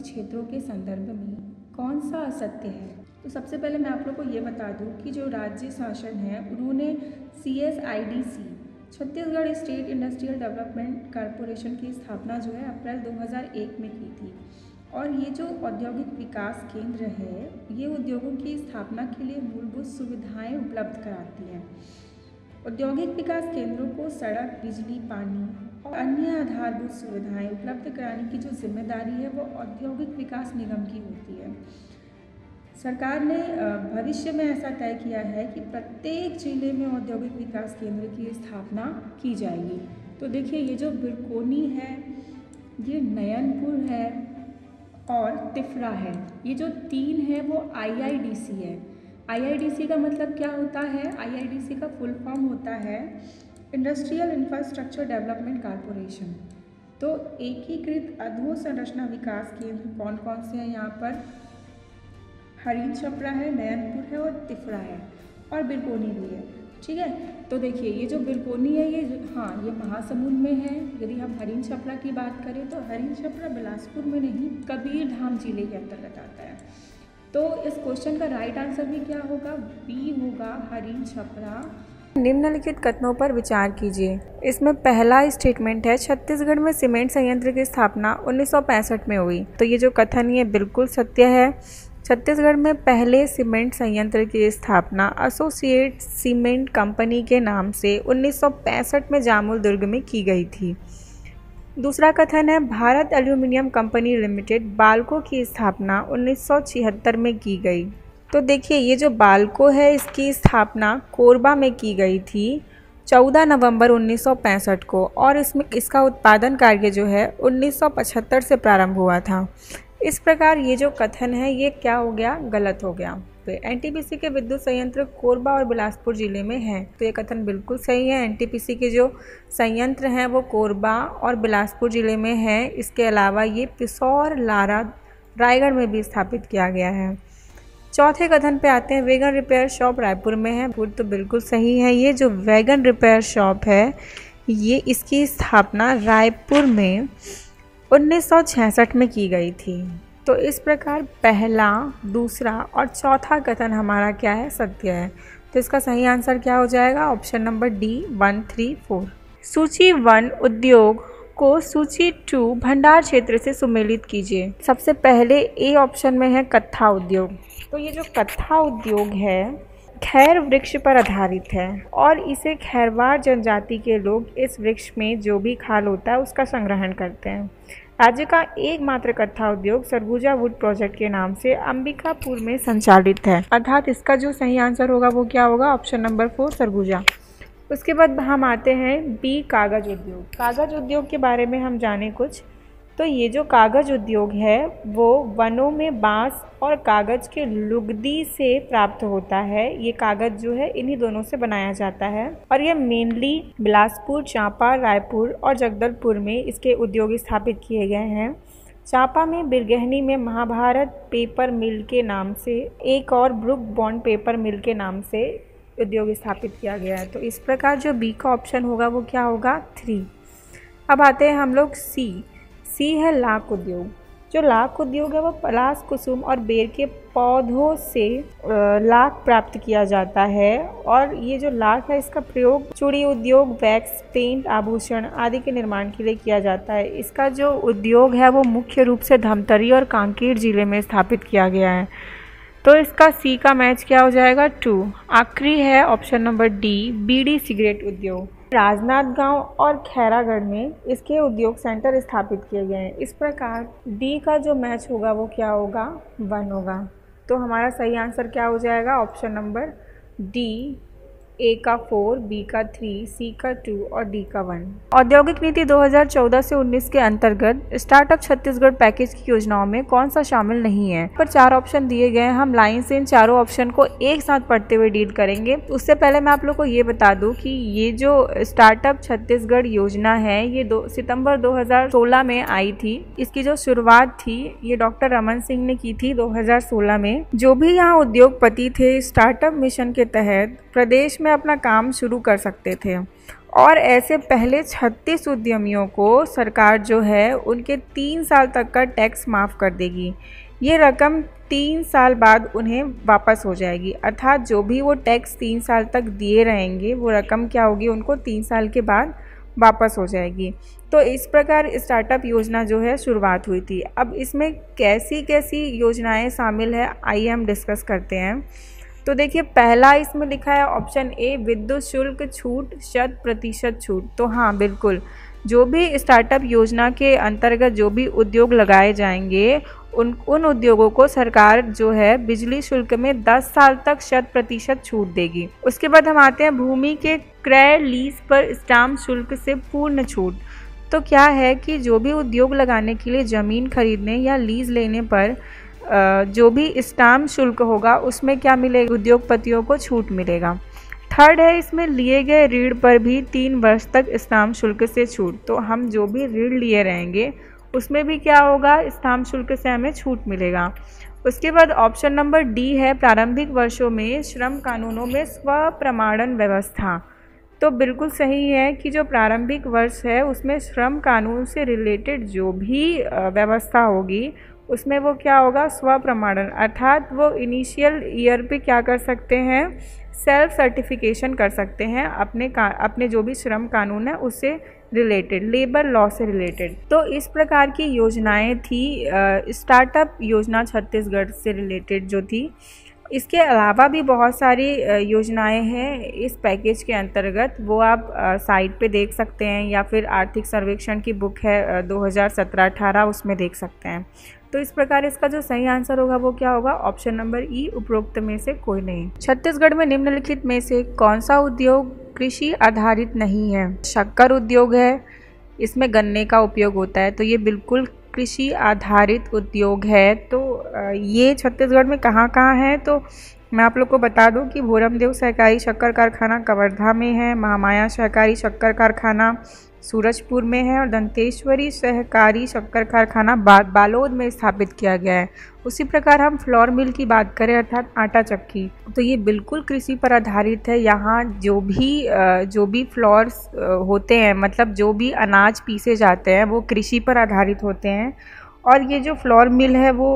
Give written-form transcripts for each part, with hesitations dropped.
क्षेत्रों के संदर्भ में कौन सा असत्य है? तो सबसे पहले मैं आप लोग को ये बता दूं कि जो राज्य शासन है उन्होंने CSIDC Chhattisgarh state industrial development corporation की स्थापना जो है अप्रैल 2001 में की थी। और ये जो औद्योगिक विकास केंद्र है ये उद्योगों की स्थापना के लिए मूलभूत सुविधाएं उपलब्ध कराती है। औद्योगिक विकास केंद्रों को सड़क, बिजली, पानी और अन्य आधारभूत सुविधाएं उपलब्ध कराने की जो जिम्मेदारी है वो औद्योगिक विकास निगम की होती है। सरकार ने भविष्य में ऐसा तय किया है कि प्रत्येक जिले में औद्योगिक विकास केंद्र की स्थापना की जाएगी। तो देखिए ये जो बिरकोनी है, ये नयनपुर है और तिफरा है, ये जो तीन है वो IIDC है। IIDC का मतलब क्या होता है? IIDC का फुल फॉर्म होता है इंडस्ट्रियल इंफ्रास्ट्रक्चर डेवलपमेंट कॉरपोरेशन। तो एकीकृत अधोसंरचना विकास केंद्र कौन कौन से हैं यहाँ पर? हरिन छपरा है, नयनपुर है और तिफरा है और बिरकोनी भी है। ठीक है, तो देखिए ये जो बिरकोनी है ये महासमुंद में है। यदि हम हरिन छपरा की बात करें तो हरिन छपरा बिलासपुर में नहीं, कबीरधाम जिले के अंतर्गत आता है। तो इस क्वेश्चन का राइट आंसर भी क्या होगा? बी होगा, हरिन छपरा। निम्नलिखित कथनों पर विचार कीजिए। इसमें पहला स्टेटमेंट है छत्तीसगढ़ में सीमेंट संयंत्र की स्थापना 1965 में हुई। तो ये जो कथन ये बिल्कुल सत्य है। छत्तीसगढ़ में पहले सीमेंट संयंत्र की स्थापना एसोसिएट सीमेंट कंपनी के नाम से 1965 में जामुल दुर्ग में की गई थी। दूसरा कथन है Bharat aluminium company limited Balco की स्थापना 1976 में की गई। तो देखिए ये जो बाल्को है इसकी स्थापना कोरबा में की गई थी 14 नवंबर 1965 को और इसका उत्पादन कार्य जो है 1975 से प्रारंभ हुआ था। इस प्रकार ये जो कथन है ये क्या हो गया? गलत हो गया। तो NTPC के विद्युत संयंत्र कोरबा और बिलासपुर जिले में हैं। तो ये कथन बिल्कुल सही है। NTPC के जो संयंत्र हैं वो कोरबा और बिलासपुर जिले में हैं। इसके अलावा ये पिसौर, लारा, रायगढ़ में भी स्थापित किया गया है। चौथे कथन पे आते हैं वैगन रिपेयर शॉप रायपुर में है। तो बिल्कुल सही है। ये जो वैगन रिपेयर शॉप है ये इसकी स्थापना रायपुर में 1966 में की गई थी। तो इस प्रकार पहला, दूसरा और चौथा कथन हमारा क्या है? सत्य है। तो इसका सही आंसर क्या हो जाएगा? Option number D 1, 3, 4। सूची 1 उद्योग को सूची 2 भंडार क्षेत्र से सुमेलित कीजिए। सबसे पहले ए ऑप्शन में है कत्था उद्योग। तो ये जो कत्था उद्योग है खैर वृक्ष पर आधारित है और इसे खैरवार जनजाति के लोग इस वृक्ष में जो भी खाल होता है उसका संग्रहण करते हैं। राज्य का एकमात्र कत्था उद्योग सरगुजा वुड प्रोजेक्ट के नाम से अंबिकापुर में संचालित है। अर्थात इसका जो सही आंसर होगा वो क्या होगा? Option number 4 Surguja. उसके बाद हम आते हैं बी कागज उद्योग। कागज उद्योग के बारे में हम जाने कुछ। तो ये जो कागज उद्योग है वो वनों में बांस और कागज के लुगदी से प्राप्त होता है। ये कागज जो है इन्हीं दोनों से बनाया जाता है और ये मेनली बिलासपुर, चांपा, रायपुर और जगदलपुर में इसके उद्योग स्थापित किए गए हैं। चांपा में बिरगहनी में महाभारत पेपर मिल के नाम से एक और ब्रुक बॉन्ड पेपर मिल के नाम से उद्योग स्थापित किया गया है। तो इस प्रकार जो बी का ऑप्शन होगा वो क्या होगा? 3। अब आते हैं हम लोग सी है लाख उद्योग। जो लाख उद्योग है वो पलाश, कुसुम और बेर के पौधों से लाख प्राप्त किया जाता है और ये जो लाख है इसका प्रयोग चूड़ी उद्योग, वैक्स, पेंट, आभूषण आदि के निर्माण के लिए किया जाता है। इसका जो उद्योग है वो मुख्य रूप से धमतरी और कांकेर जिले में स्थापित किया गया है। तो इसका सी का मैच क्या हो जाएगा? 2। आखिरी है ऑप्शन नंबर डी बीड़ी सिगरेट उद्योग। राजनांदगांव और खैरागढ़ में इसके उद्योग सेंटर स्थापित किए गए हैं। इस प्रकार डी का जो मैच होगा वो क्या होगा? 1 होगा। तो हमारा सही आंसर क्या हो जाएगा? ऑप्शन नंबर डी, ए का 4, बी का 3, सी का 2 और डी का 1। औद्योगिक नीति 2014 से 19 के अंतर्गत स्टार्टअप छत्तीसगढ़ पैकेज की योजनाओं में कौन सा शामिल नहीं है? पर 4 ऑप्शन दिए गए हैं। हम लाइन से इन चारों ऑप्शन को एक साथ पढ़ते हुए डील करेंगे। उससे पहले मैं आप लोग को ये बता दूं कि ये जो स्टार्टअप छत्तीसगढ़ योजना है ये सितंबर 2016 में आई थी। इसकी जो शुरुआत थी ये डॉक्टर रमन सिंह ने की थी 2016 में। जो भी यहाँ उद्योगपति थे स्टार्टअप मिशन के तहत प्रदेश में अपना काम शुरू कर सकते थे और ऐसे पहले 36 उद्यमियों को सरकार जो है उनके 3 साल तक का टैक्स माफ़ कर देगी। ये रकम 3 साल बाद उन्हें वापस हो जाएगी, अर्थात जो भी वो टैक्स 3 साल तक दिए रहेंगे वो रकम क्या होगी, उनको 3 साल के बाद वापस हो जाएगी। तो इस प्रकार स्टार्टअप योजना जो है शुरुआत हुई थी। अब इसमें कैसी कैसी योजनाएं शामिल है आइए हम डिस्कस करते हैं। तो देखिए पहला इसमें लिखा है ऑप्शन ए, विद्युत शुल्क छूट 100% छूट। तो हाँ बिल्कुल, जो भी स्टार्टअप योजना के अंतर्गत जो भी उद्योग लगाए जाएंगे उन उद्योगों को सरकार जो है बिजली शुल्क में 10 साल तक 100% छूट देगी। उसके बाद हम आते हैं भूमि के क्रय लीज पर स्टाम्प शुल्क से पूर्ण छूट। तो क्या है कि जो भी उद्योग लगाने के लिए ज़मीन खरीदने या लीज लेने पर जो भी स्टाम्प शुल्क होगा उसमें क्या मिलेगा, उद्योगपतियों को छूट मिलेगा। थर्ड है इसमें लिए गए ऋण पर भी 3 वर्ष तक स्टाम्प शुल्क से छूट। तो हम जो भी ऋण लिए रहेंगे उसमें भी क्या होगा, स्टाम्प शुल्क से हमें छूट मिलेगा। उसके बाद ऑप्शन नंबर डी है प्रारंभिक वर्षों में श्रम कानूनों में स्वप्रमाणन व्यवस्था। तो बिल्कुल सही है कि जो प्रारंभिक वर्ष है उसमें श्रम कानून से रिलेटेड जो भी व्यवस्था होगी उसमें वो क्या होगा, स्वप्रमाणन, अर्थात वो इनिशियल ईयर पे क्या कर सकते हैं, सेल्फ सर्टिफिकेशन कर सकते हैं अपने जो भी श्रम कानून है उससे रिलेटेड, लेबर लॉ से रिलेटेड। तो इस प्रकार की योजनाएं थी स्टार्टअप योजना छत्तीसगढ़ से रिलेटेड जो थी। इसके अलावा भी बहुत सारी योजनाएं हैं इस पैकेज के अंतर्गत, वो आप साइट पे देख सकते हैं या फिर आर्थिक सर्वेक्षण की बुक है 2017-18 उसमें देख सकते हैं। तो इस प्रकार इसका जो सही आंसर होगा वो क्या होगा, ऑप्शन नंबर ई, उपरोक्त में से कोई नहीं। छत्तीसगढ़ में निम्नलिखित में से कौन सा उद्योग कृषि आधारित नहीं है। शक्कर उद्योग है, इसमें गन्ने का उपयोग होता है, तो ये बिल्कुल कृषि आधारित उद्योग है। तो ये छत्तीसगढ़ में कहाँ कहाँ है, तो मैं आप लोग को बता दूं कि भोरमदेव सहकारी शक्कर कारखाना कवर्धा में है, महामाया सहकारी शक्कर कारखाना सूरजपुर में है और दंतेश्वरी सहकारी शक्कर कारखाना बालोद में स्थापित किया गया है। उसी प्रकार हम फ्लोर मिल की बात करें अर्थात आटा चक्की, तो ये बिल्कुल कृषि पर आधारित है। यहाँ जो भी फ्लोर्स होते हैं, मतलब जो भी अनाज पीसे जाते हैं वो कृषि पर आधारित होते हैं। और ये जो फ्लोर मिल है वो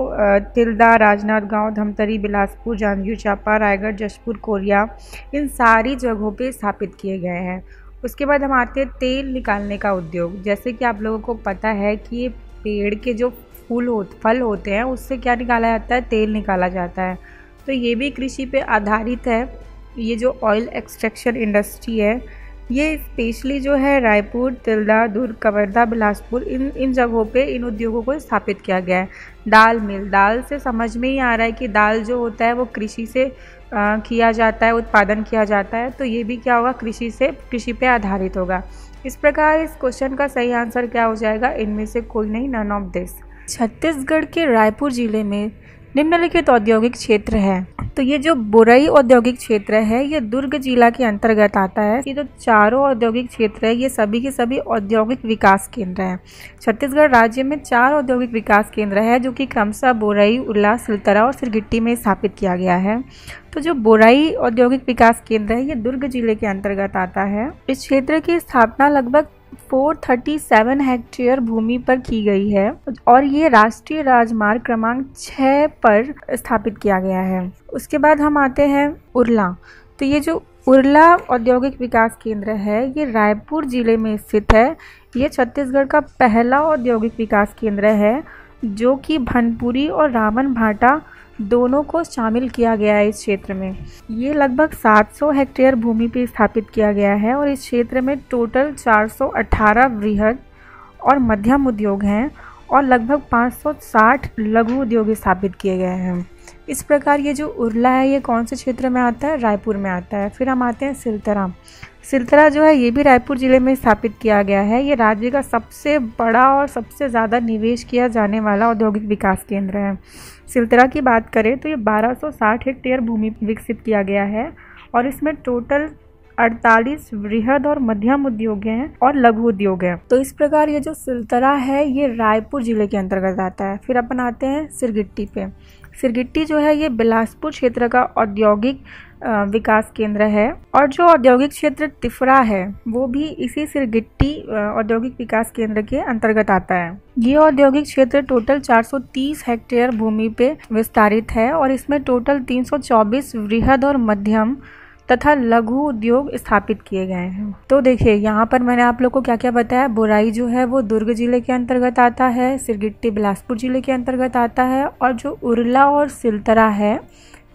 तिल्दा, राजनांदगांव, धमतरी, बिलासपुर, जांजगीर चांपा, रायगढ़, जशपुर, कोरिया, इन सारी जगहों पे स्थापित किए गए हैं। उसके बाद हम आते हैं तेल निकालने का उद्योग। जैसे कि आप लोगों को पता है कि ये पेड़ के जो फल होते हैं उससे क्या निकाला जाता है, तेल निकाला जाता है। तो ये भी कृषि पे आधारित है। ये जो ऑयल एक्सट्रैक्शन इंडस्ट्री है ये स्पेशली जो है रायपुर, तिल्दा, दुर्ग, कवर्धा, बिलासपुर, इन जगहों पे इन उद्योगों को स्थापित किया गया है। दाल मिल, दाल से समझ में ही आ रहा है कि दाल जो होता है वो कृषि से किया जाता है, उत्पादन किया जाता है। तो ये भी क्या होगा, कृषि पे आधारित होगा। इस प्रकार इस क्वेश्चन का सही आंसर क्या हो जाएगा, इनमें से कोई नहीं, नन ऑफ दिस। छत्तीसगढ़ के रायपुर जिले में निम्नलिखित औद्योगिक क्षेत्र है। तो ये जो बोरई औद्योगिक क्षेत्र है ये दुर्ग जिला के अंतर्गत आता है। ये जो चारों औद्योगिक क्षेत्र है ये सभी के सभी औद्योगिक विकास केंद्र हैं। छत्तीसगढ़ राज्य में 4 औद्योगिक विकास केंद्र है जो कि क्रमशः बोरई, उल्ला, सिलतरा और सिरगिट्टी में स्थापित किया गया है। तो जो बोरई औद्योगिक विकास केंद्र है ये दुर्ग जिले के अंतर्गत आता है। इस क्षेत्र की स्थापना लगभग 437 हेक्टेयर भूमि पर की गई है और ये राष्ट्रीय राजमार्ग क्रमांक 6 पर स्थापित किया गया है। उसके बाद हम आते हैं उरला। तो ये जो उरला औद्योगिक विकास केंद्र है ये रायपुर जिले में स्थित है। ये छत्तीसगढ़ का पहला औद्योगिक विकास केंद्र है जो कि भनपुरी और रावण भाटा दोनों को शामिल किया गया है इस क्षेत्र में। ये लगभग 700 हेक्टेयर भूमि पर स्थापित किया गया है और इस क्षेत्र में टोटल 418 वृहद और मध्यम उद्योग हैं और लगभग 560 लघु उद्योग स्थापित किए गए हैं। इस प्रकार ये जो उरला है ये कौन से क्षेत्र में आता है, रायपुर में आता है। फिर हम आते हैं सिलतरा। सिलतरा जो है ये भी रायपुर जिले में स्थापित किया गया है। ये राज्य का सबसे बड़ा और सबसे ज़्यादा निवेश किया जाने वाला औद्योगिक विकास केंद्र है। सिलतरा की बात करें तो ये 1260 हेक्टेयर भूमि विकसित किया गया है और इसमें टोटल 48 वृहद और मध्यम उद्योग हैं और लघु उद्योग है। तो इस प्रकार ये जो सिलतरा है ये रायपुर जिले के अंतर्गत आता है। फिर अपन आते हैं सिरगिट्टी पे। सिरगिट्टी जो है ये बिलासपुर क्षेत्र का औद्योगिक विकास केंद्र है और जो औद्योगिक क्षेत्र तिफरा है वो भी इसी सिरगिट्टी औद्योगिक विकास केंद्र के अंतर्गत आता है। ये औद्योगिक क्षेत्र टोटल 430 हेक्टेयर भूमि पे विस्तारित है और इसमें टोटल 324 वृहद और मध्यम तथा लघु उद्योग स्थापित किए गए हैं। तो देखिए यहाँ पर मैंने आप लोग को क्या क्या बताया। बोराई जो है वो दुर्ग जिले के अंतर्गत आता है, सिरगिट्टी बिलासपुर जिले के अंतर्गत आता है और जो उरला और सिलतरा है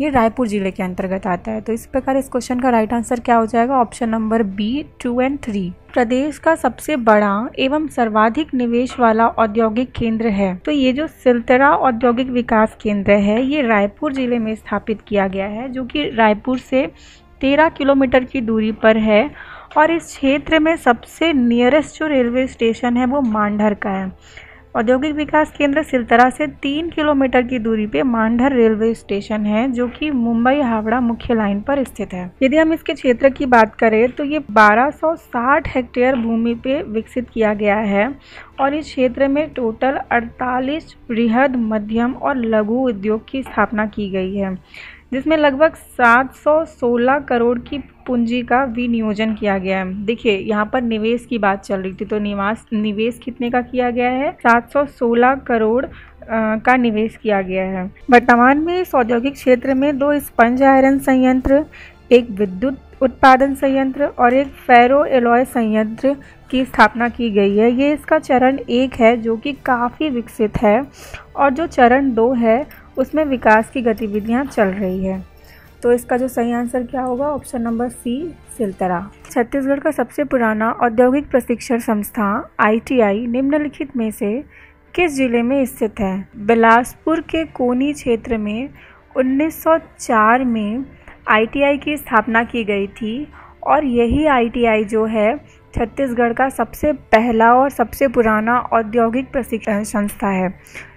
ये रायपुर जिले के अंतर्गत आता है। तो इस प्रकार इस क्वेश्चन का राइट आंसर क्या हो जाएगा, ऑप्शन नंबर बी 2 और 3। प्रदेश का सबसे बड़ा एवं सर्वाधिक निवेश वाला औद्योगिक केंद्र है। तो ये जो सिलतरा औद्योगिक विकास केंद्र है ये रायपुर जिले में स्थापित किया गया है, जो कि रायपुर से 13 किलोमीटर की दूरी पर है और इस क्षेत्र में सबसे नियरेस्ट जो रेलवे स्टेशन है वो मांढर का है। औद्योगिक विकास केंद्र सिलतरा से 3 किलोमीटर की दूरी पे मांढर रेलवे स्टेशन है, जो कि मुंबई हावड़ा मुख्य लाइन पर स्थित है। यदि हम इसके क्षेत्र की बात करें तो ये 1260 हेक्टेयर भूमि पे विकसित किया गया है और इस क्षेत्र में टोटल 48 वृहद मध्यम और लघु उद्योग की स्थापना की गई है, जिसमें लगभग 716 करोड़ की पूंजी का विनियोजन किया गया है। देखिए यहाँ पर निवेश की बात चल रही थी, तो निवेश कितने का किया गया है, 716 करोड़ का निवेश किया गया है। वर्तमान में इस औद्योगिक क्षेत्र में 2 स्पंज आयरन संयंत्र, एक विद्युत उत्पादन संयंत्र और एक फेरो एलॉय संयंत्र की स्थापना की गई है। ये इसका चरण 1 है जो कि काफ़ी विकसित है और जो चरण 2 है उसमें विकास की गतिविधियां चल रही है। तो इसका जो सही आंसर क्या होगा, option number C Siltara. Chhattisgarh का सबसे पुराना औद्योगिक प्रशिक्षण संस्था ITI निम्नलिखित में से किस जिले में स्थित है। बिलासपुर के कोनी क्षेत्र में 1904 में ITI की स्थापना की गई थी और यही ITI जो है छत्तीसगढ़ का सबसे पहला और सबसे पुराना औद्योगिक प्रशिक्षण संस्था है।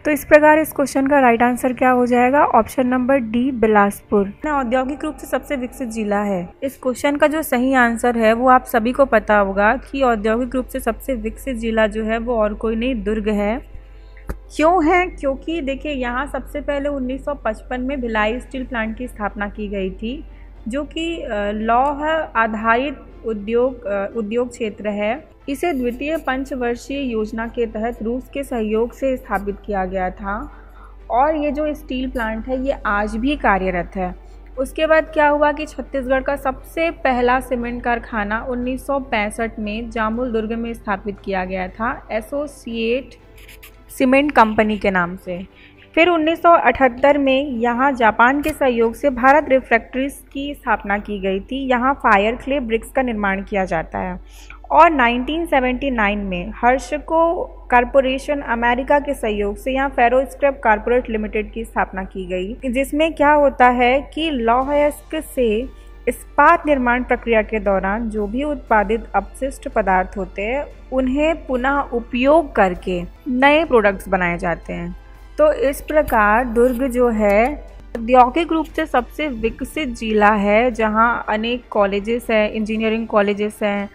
तो इस प्रकार इस क्वेश्चन का राइट आंसर क्या हो जाएगा, ऑप्शन नंबर डी बिलासपुर। औद्योगिक रूप से सबसे विकसित जिला है। इस क्वेश्चन का जो सही आंसर है वो आप सभी को पता होगा कि औद्योगिक रूप से सबसे विकसित जिला जो है वो और कोई नहीं, दुर्ग है। क्यों है, क्योंकि देखिए यहाँ सबसे पहले 1955 में भिलाई स्टील प्लांट की स्थापना की गई थी, जो कि लौह आधारित उद्योग क्षेत्र है। इसे द्वितीय पंचवर्षीय योजना के तहत रूस के सहयोग से स्थापित किया गया था और ये जो स्टील प्लांट है ये आज भी कार्यरत है। उसके बाद क्या हुआ कि छत्तीसगढ़ का सबसे पहला सीमेंट कारखाना 1965 में जामुल दुर्ग में स्थापित किया गया था, एसोसिएट सीमेंट कंपनी के नाम से। फिर 1978 में यहाँ जापान के सहयोग से भारत रिफ्रैक्ट्रीज की स्थापना की गई थी। यहाँ फायर क्ले ब्रिक्स का निर्माण किया जाता है। और 1979 में हर्षको कॉरपोरेशन अमेरिका के सहयोग से यहाँ फेरो स्क्रैप कॉर्पोरेट लिमिटेड की स्थापना की गई, जिसमें क्या होता है कि लौह अयस्क से इस्पात निर्माण प्रक्रिया के दौरान जो भी उत्पादित अपशिष्ट पदार्थ होते हैं उन्हें पुनः उपयोग करके नए प्रोडक्ट्स बनाए जाते हैं। तो इस प्रकार दुर्ग जो है औद्योगिक रूप से सबसे विकसित जिला है, जहां अनेक कॉलेजेस हैं, इंजीनियरिंग कॉलेजेस हैं,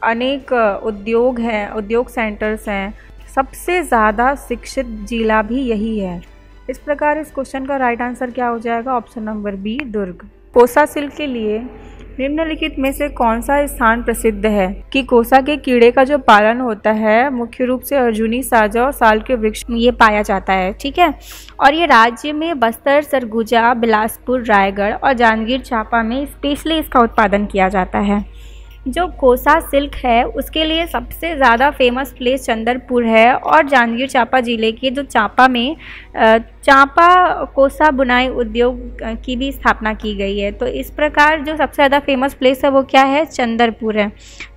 अनेक उद्योग हैं, उद्योग सेंटर्स हैं। सबसे ज़्यादा शिक्षित जिला भी यही है। इस प्रकार इस क्वेश्चन का राइट आंसर क्या हो जाएगा, ऑप्शन नंबर बी दुर्ग। कोसा सिल्क के लिए निम्नलिखित में से कौन सा स्थान प्रसिद्ध है कि कोसा के कीड़े का जो पालन होता है मुख्य रूप से अर्जुनी, साजा और साल के वृक्ष में ये पाया जाता है, ठीक है। और ये राज्य में बस्तर, सरगुजा, बिलासपुर, रायगढ़ और जांजगीर चांपा में स्पेशली इसका उत्पादन किया जाता है। जो कोसा सिल्क है उसके लिए सबसे ज़्यादा फेमस प्लेस चंदरपुर है और जांजगीर चांपा जिले के जो चांपा में चांपा कोसा बुनाई उद्योग की भी स्थापना की गई है। तो इस प्रकार जो सबसे ज़्यादा फेमस प्लेस है वो क्या है, चंदरपुर है।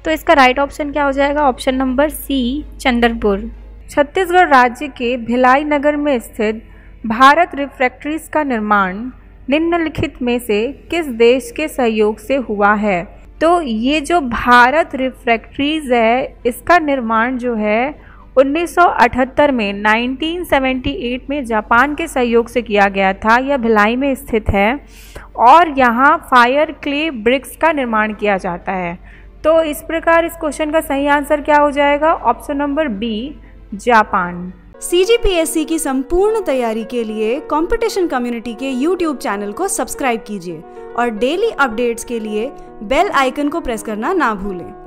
तो इसका राइट ऑप्शन क्या हो जाएगा, option number C Chandrapur. Chhattisgarh राज्य के भिलाई नगर में स्थित भारत रिफ्रैक्ट्रीज का निर्माण निम्नलिखित में से किस देश के सहयोग से हुआ है। तो ये जो भारत रिफ्रैक्ट्रीज है इसका निर्माण जो है 1978 में 1978 में जापान के सहयोग से किया गया था। यह भिलाई में स्थित है और यहाँ फायर क्ले ब्रिक्स का निर्माण किया जाता है। तो इस प्रकार इस क्वेश्चन का सही आंसर क्या हो जाएगा? Option number B, Japan. CGPSC की संपूर्ण तैयारी के लिए कंपटीशन कम्युनिटी के YouTube चैनल को सब्सक्राइब कीजिए और डेली अपडेट्स के लिए बेल आइकन को प्रेस करना ना भूलें।